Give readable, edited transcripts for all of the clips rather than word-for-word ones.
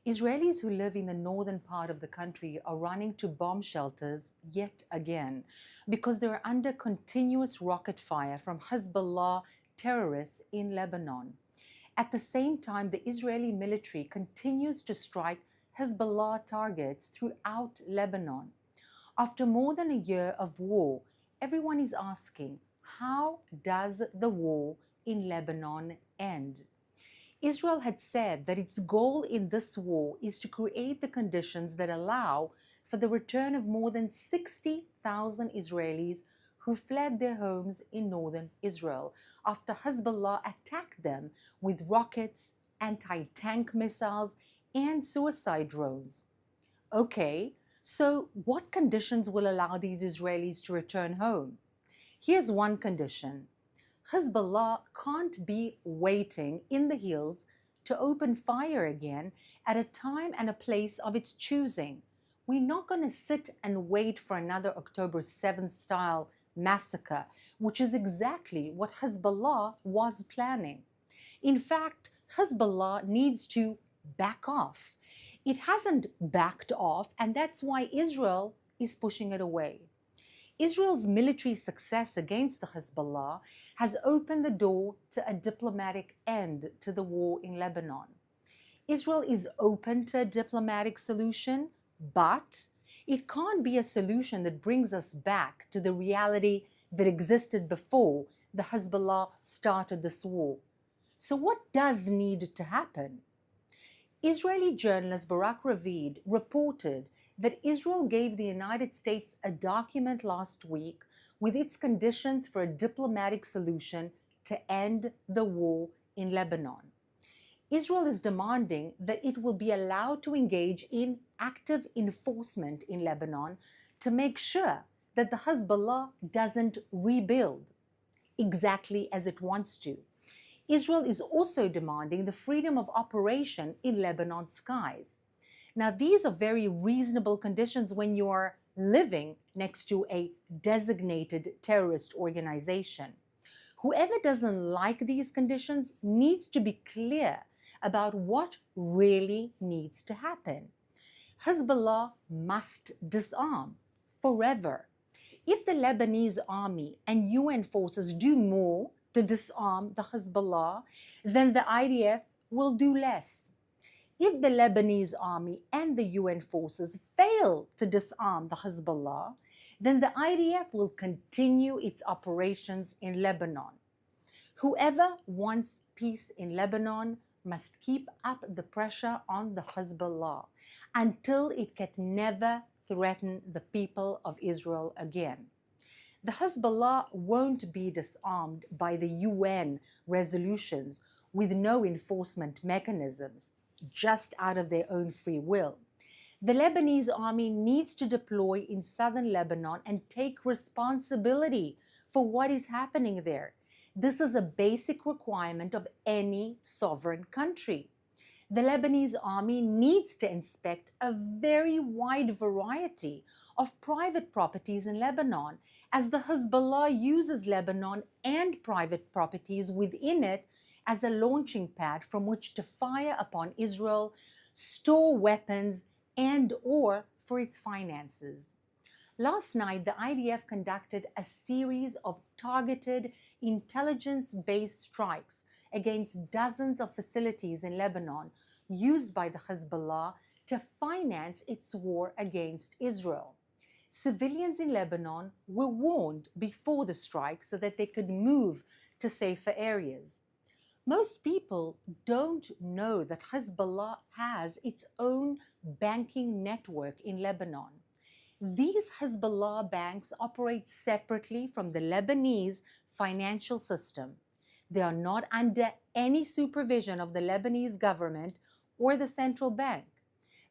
Israelis who live in the northern part of the country are running to bomb shelters yet again because they are under continuous rocket fire from Hezbollah terrorists in Lebanon. At the same time, the Israeli military continues to strike Hezbollah targets throughout Lebanon. After more than a year of war, everyone is asking, how does the war in Lebanon end? Israel had said that its goal in this war is to create the conditions that allow for the return of more than 60,000 Israelis who fled their homes in northern Israel after Hezbollah attacked them with rockets, anti-tank missiles, and suicide drones. Okay, so what conditions will allow these Israelis to return home? Here's one condition. Hezbollah can't be waiting in the hills to open fire again at a time and a place of its choosing. We're not going to sit and wait for another October 7th style massacre, which is exactly what Hezbollah was planning. In fact, Hezbollah needs to back off. It hasn't backed off, and that's why Israel is pushing it away. Israel's military success against the Hezbollah has opened the door to a diplomatic end to the war in Lebanon. Israel is open to a diplomatic solution, but it can't be a solution that brings us back to the reality that existed before the Hezbollah started this war. So what does need to happen? Israeli journalist Barak Ravid reported that Israel gave the United States a document last week with its conditions for a diplomatic solution to end the war in Lebanon. Israel is demanding that it will be allowed to engage in active enforcement in Lebanon to make sure that the Hezbollah doesn't rebuild exactly as it wants to. Israel is also demanding the freedom of operation in Lebanon's skies. Now, these are very reasonable conditions when you are living next to a designated terrorist organization. Whoever doesn't like these conditions needs to be clear about what really needs to happen. Hezbollah must disarm forever. If the Lebanese army and UN forces do more to disarm the Hezbollah, then the IDF will do less. If the Lebanese army and the UN forces fail to disarm the Hezbollah, then the IDF will continue its operations in Lebanon. Whoever wants peace in Lebanon must keep up the pressure on the Hezbollah until it can never threaten the people of Israel again. The Hezbollah won't be disarmed by the UN resolutions with no enforcement mechanisms, just out of their own free will. The Lebanese army needs to deploy in southern Lebanon and take responsibility for what is happening there. This is a basic requirement of any sovereign country. The Lebanese army needs to inspect a very wide variety of private properties in Lebanon, as the Hezbollah uses Lebanon and private properties within it as a launching pad from which to fire upon Israel, store weapons, and/or for its finances. Last night, the IDF conducted a series of targeted intelligence-based strikes against dozens of facilities in Lebanon used by the Hezbollah to finance its war against Israel. Civilians in Lebanon were warned before the strike so that they could move to safer areas. Most people don't know that Hezbollah has its own banking network in Lebanon. These Hezbollah banks operate separately from the Lebanese financial system. They are not under any supervision of the Lebanese government or the central bank.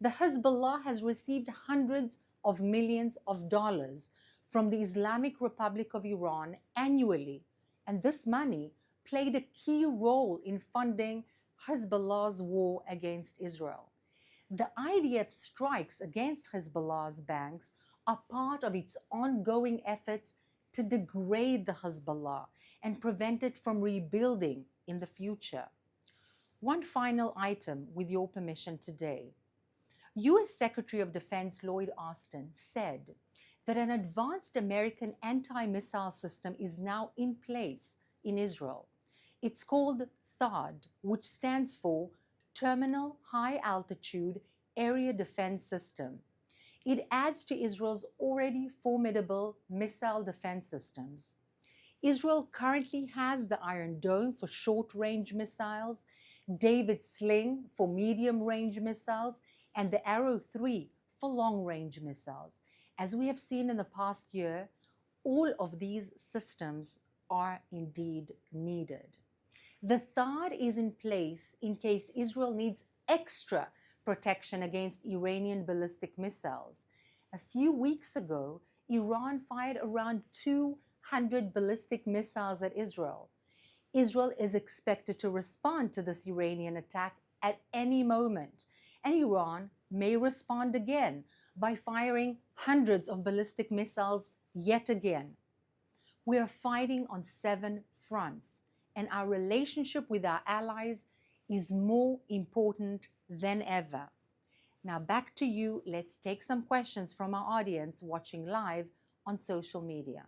The Hezbollah has received hundreds of millions of dollars from the Islamic Republic of Iran annually, and this money played a key role in funding Hezbollah's war against Israel. The IDF strikes against Hezbollah's banks are part of its ongoing efforts to degrade the Hezbollah and prevent it from rebuilding in the future. One final item, with your permission today. U.S. Secretary of Defense Lloyd Austin said that an advanced American anti-missile system is now in place in Israel. It's called THAAD, which stands for Terminal High Altitude Area Defense System. It adds to Israel's already formidable missile defense systems. Israel currently has the Iron Dome for short-range missiles, David Sling for medium-range missiles, and the Arrow 3 for long-range missiles. As we have seen in the past year, all of these systems are indeed needed. The THAAD is in place in case Israel needs extra protection against Iranian ballistic missiles. A few weeks ago, Iran fired around 200 ballistic missiles at Israel. Israel is expected to respond to this Iranian attack at any moment, and Iran may respond again by firing hundreds of ballistic missiles yet again. We are fighting on 7 fronts, and our relationship with our allies is more important than ever. Now back to you. Let's take some questions from our audience watching live on social media.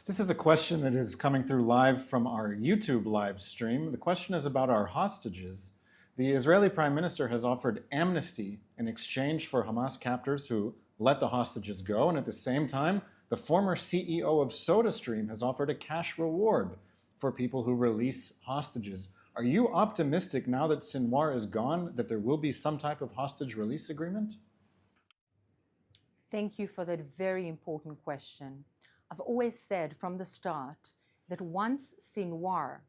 This is a question that is coming through live from our YouTube live stream. The question is about our hostages. The Israeli Prime Minister has offered amnesty in exchange for Hamas captors who let the hostages go, and at the same time, the former CEO of SodaStream has offered a cash reward for people who release hostages. Are you optimistic now that Sinwar is gone that there will be some type of hostage release agreement? Thank you for that very important question. I've always said from the start that once Sinwar,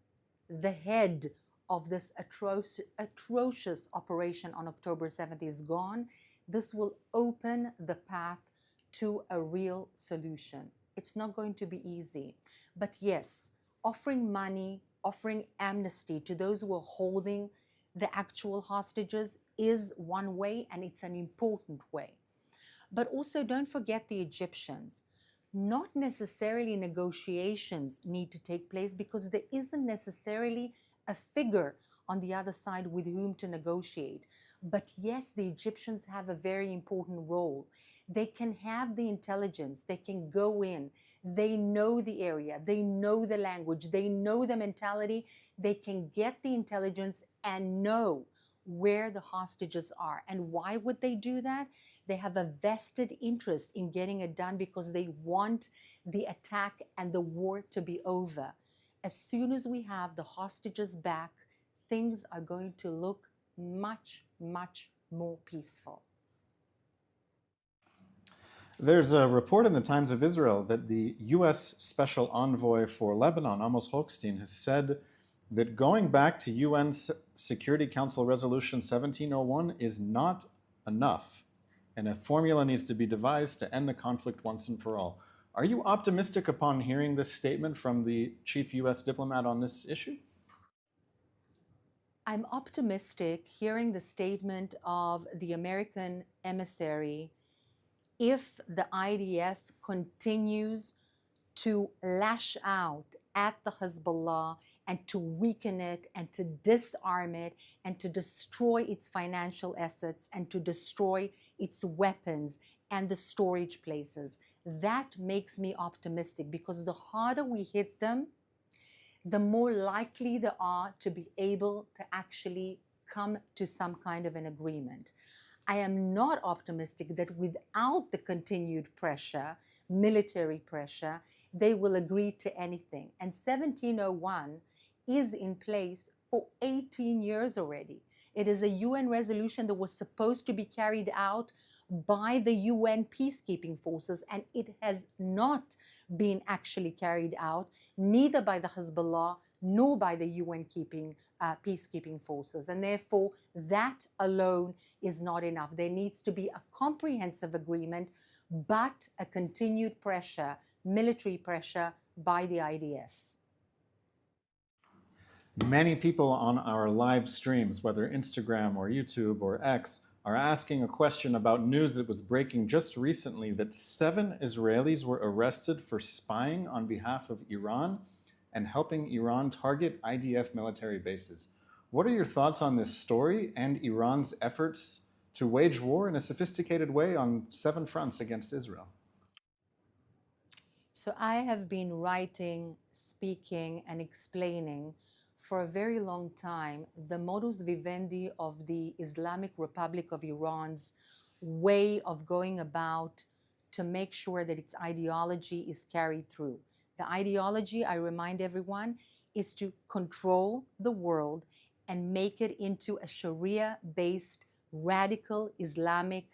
the head of this atrocious operation on October 7th, is gone, this will open the path to a real solution. It's not going to be easy. But yes, offering money, offering amnesty to those who are holding the actual hostages is one way, and it's an important way. But also don't forget the Egyptians. Not necessarily negotiations need to take place because there isn't necessarily a figure on the other side with whom to negotiate. But yes, the Egyptians have a very important role. They can have the intelligence, they can go in, they know the area, they know the language, they know the mentality, they can get the intelligence and know where the hostages are. And why would they do that? They have a vested interest in getting it done because they want the attack and the war to be over. As soon as we have the hostages back, things are going to look much, much more peaceful. There's a report in the Times of Israel that the U.S. Special Envoy for Lebanon, Amos Hochstein, has said that going back to UN Security Council Resolution 1701 is not enough, and a formula needs to be devised to end the conflict once and for all. Are you optimistic upon hearing this statement from the chief U.S. diplomat on this issue? I'm optimistic hearing the statement of the American emissary if the IDF continues to lash out at the Hezbollah and to weaken it and to disarm it and to destroy its financial assets and to destroy its weapons and the storage places. That makes me optimistic because the harder we hit them, the more likely they are to be able to actually come to some kind of an agreement. I am not optimistic that without the continued pressure, military pressure, they will agree to anything. And 1701 is in place for 18 years already. It is a UN resolution that was supposed to be carried out by the UN peacekeeping forces, and it has not been actually carried out, neither by the Hezbollah nor by the UN peacekeeping forces. And therefore, that alone is not enough. There needs to be a comprehensive agreement, but a continued pressure, military pressure by the IDF. Many people on our live streams, whether Instagram or YouTube or X, are asking a question about news that was breaking just recently that 7 Israelis were arrested for spying on behalf of Iran and helping Iran target IDF military bases. What are your thoughts on this story and Iran's efforts to wage war in a sophisticated way on 7 fronts against Israel? So I have been writing, speaking, and explaining for a very long time the modus vivendi of the Islamic Republic of Iran's way of going about to make sure that its ideology is carried through. The ideology, I remind everyone, is to control the world and make it into a Sharia-based radical Islamic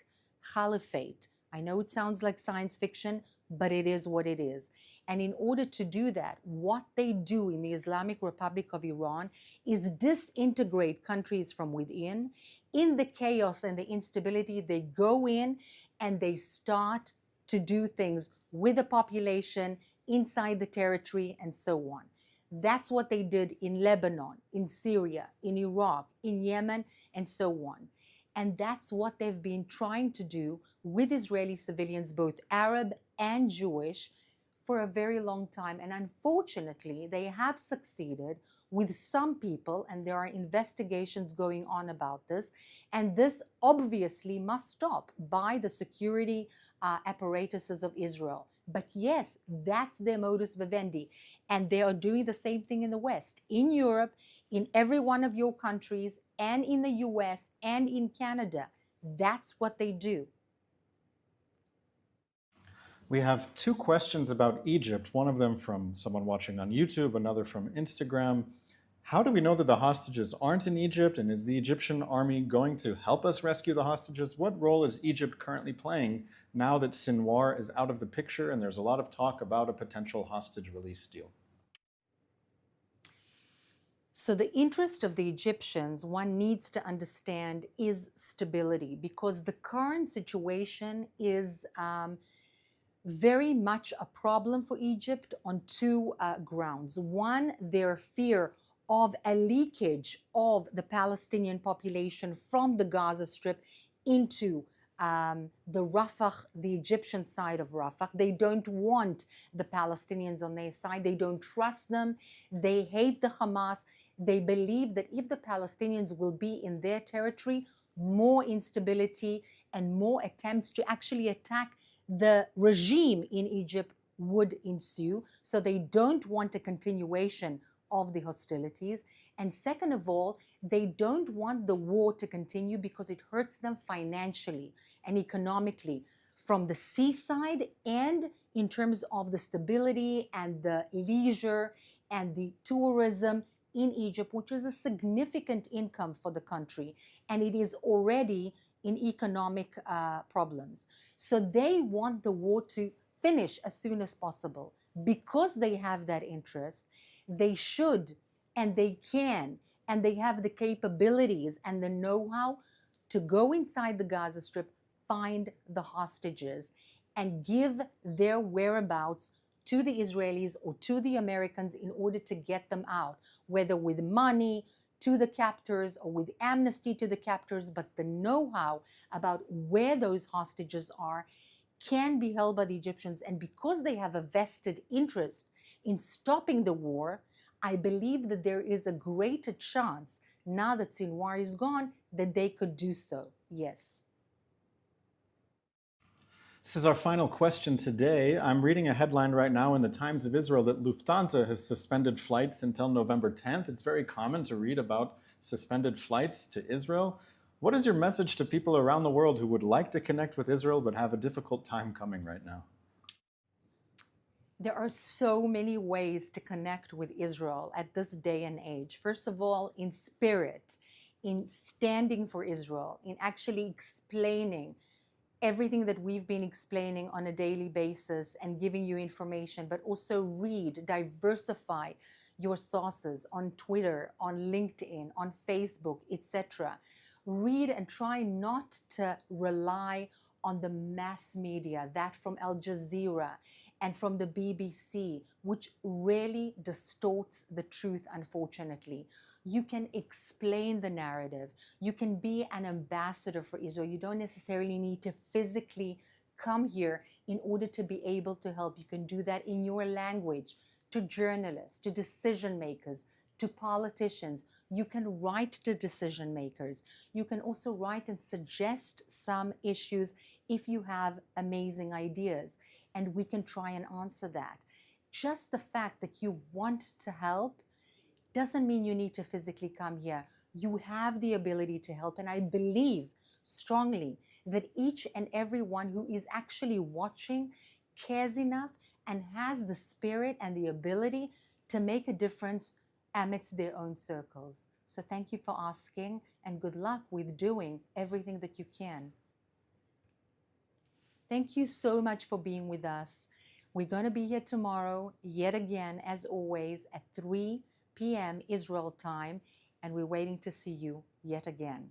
caliphate. I know it sounds like science fiction, but it is what it is. And in order to do that, what they do in the Islamic Republic of Iran is disintegrate countries from within. In the chaos and the instability, they go in and they start to do things with the population, inside the territory, and so on. That's what they did in Lebanon, in Syria, in Iraq, in Yemen, and so on. And that's what they've been trying to do with Israeli civilians, both Arab and Jewish, for a very long time. And unfortunately, they have succeeded with some people, and there are investigations going on about this. And this obviously must stop by the security apparatuses of Israel. But yes, that's their modus vivendi. And they are doing the same thing in the West, in Europe, in every one of your countries, and in the US, and in Canada. That's what they do. We have 2 questions about Egypt, one of them from someone watching on YouTube, another from Instagram. How do we know that the hostages aren't in Egypt, and is the Egyptian army going to help us rescue the hostages? What role is Egypt currently playing now that Sinwar is out of the picture and there's a lot of talk about a potential hostage release deal? So the interest of the Egyptians, one needs to understand, is stability, because the current situation is very much a problem for Egypt on 2 grounds. One, their fear of a leakage of the Palestinian population from the Gaza Strip into the Rafah, the Egyptian side of Rafah. They don't want the Palestinians on their side. They don't trust them. They hate the Hamas. They believe that if the Palestinians will be in their territory, more instability and more attempts to actually attack the regime in Egypt would ensue. So they don't want a continuation of the hostilities. And second of all, they don't want the war to continue because it hurts them financially and economically from the seaside and in terms of the stability and the leisure and the tourism in Egypt, which is a significant income for the country. And it is already in economic problems. So they want the war to finish as soon as possible. Because they have that interest, they should and they can and they have the capabilities and the know-how to go inside the Gaza Strip, find the hostages, and give their whereabouts to the Israelis or to the Americans in order to get them out, whether with money to the captors or with amnesty to the captors. But the know-how about where those hostages are can be held by the Egyptians. And because they have a vested interest in stopping the war, I believe that there is a greater chance, now that Sinwar is gone, that they could do so. Yes. This is our final question today. I'm reading a headline right now in the Times of Israel that Lufthansa has suspended flights until November 10th. It's very common to read about suspended flights to Israel. What is your message to people around the world who would like to connect with Israel but have a difficult time coming right now? There are so many ways to connect with Israel at this day and age. First of all, in spirit, in standing for Israel, in actually explaining everything that we've been explaining on a daily basis and giving you information, but also read, diversify your sources on Twitter, on LinkedIn, on Facebook, etc. Read and try not to rely on the mass media, that from Al Jazeera and from the BBC, which really distorts the truth, unfortunately. You can explain the narrative. You can be an ambassador for Israel. You don't necessarily need to physically come here in order to be able to help. You can do that in your language to journalists, to decision makers, to politicians. You can write to decision makers. You can also write and suggest some issues if you have amazing ideas, and we can try and answer that. Just the fact that you want to help doesn't mean you need to physically come here. You have the ability to help, and I believe strongly that each and every one who is actually watching cares enough and has the spirit and the ability to make a difference amidst their own circles. So thank you for asking, and good luck with doing everything that you can. Thank you so much for being with us. We're going to be here tomorrow, yet again, as always, at 3 p.m. Israel time, and we're waiting to see you yet again.